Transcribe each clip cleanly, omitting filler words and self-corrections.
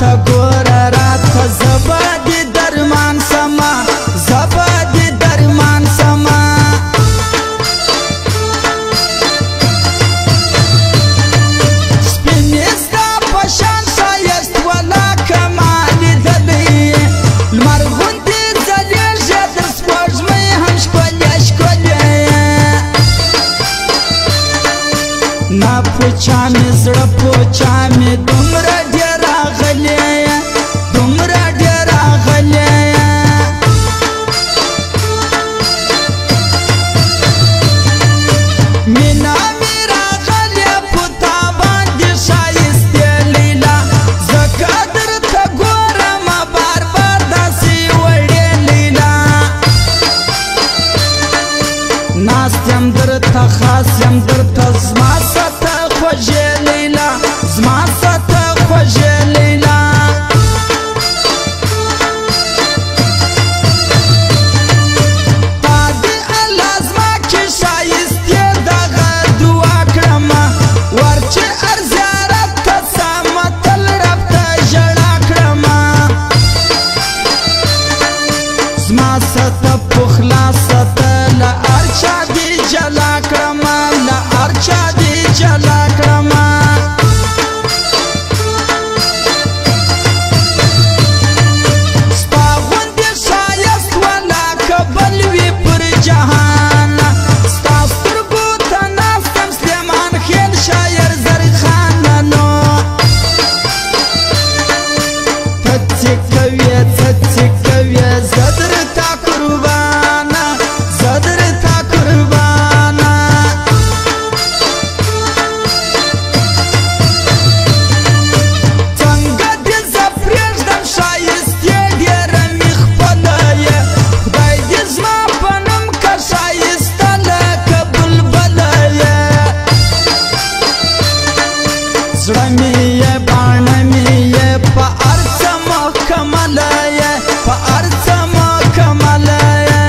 راته ګوره راته زبه دې درمان سما زبه دې درمان سما سپینې ستا په شان ښایست ولاکه ما لیدلی لمر غوندې ځلېږي تر سپوږمۍ هم ښکلې ښکلې نا پوچا مې زړه پوچا مې دومره ډېر راغلی دومره ډېر راغلی مینا مې راغلې په تا باندې ښایستې لیلا ځکه درته ګورم بار بار داسې وړې لیلا ناست یم درته خاص یم درته زما سته خوږې لیلا زما سته خوږې لیلا تا دې الله زما کې ښایستې دغه دعا کړمه ور چې هر زیارت ته سمه تل رب ته ژړا کړمه زما سته پخلا سته له هر چا دې جلا کړمه له هر چا دې جلا کړمه ستا غوندې ښایست ولاکه بل وي پر جهان ستا سترګو ته ناست یم سلیمان خېل شاعر زرخانه ته څه کوې څه څه کوې زه درته قربانه زه درته قربانه څنګه دې زه پرېږدم ښایستې ډېره مې خپله یې خدای دې زما په نوم که ښایسته لکه بلبله یې زړه مې یې باڼه مې یې په هر څه محکمله یې په هر څه محکمله یې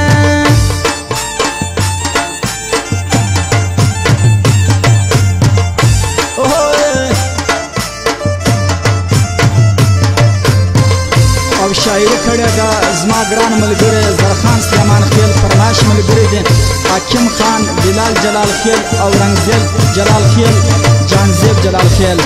او شاعري کړې ده زما ګران ملګری زرخان سلیمان خېل فرمایش ملګری دی حاکم خان بلال جلال خېل او رنگزیب جلال خېل جانزیب جلال خېل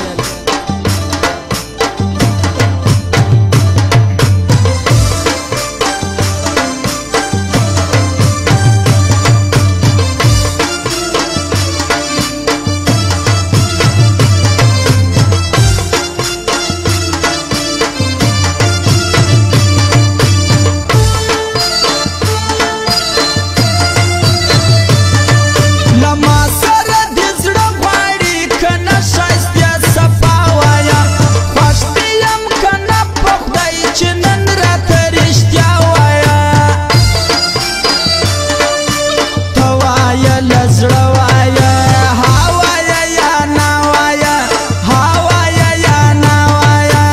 لما سره دې زړه غواړي که نه ښایستې صفا وایه خوښ دې یم که نه په خدای چې نن راته رښتیا وایه ته وایه له زړه وایه ها وایه یا نه وایه ها وایه یا نه وایه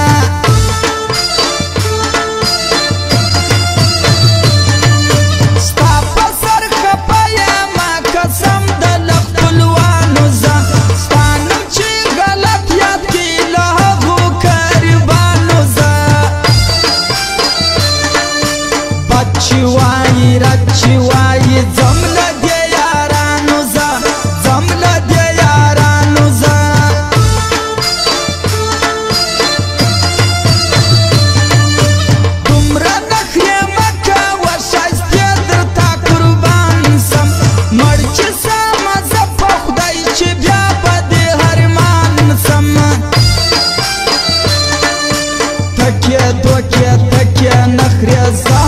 ستا په سر خفه یمه قسم د له خپلوانو زه ستا نوم چې غلط یاد کړي له هغو قریبانو زه بد چې وایي رد چې وایي ځم له دې یارانو زه ځم له دې یارانو زه دومره نخرې مه کوه ښایستې درته قربان سم مړ چې سمه زه په خدای چې بیا به دې هرمان سم تکیه دوکیه تکیه نخرې زه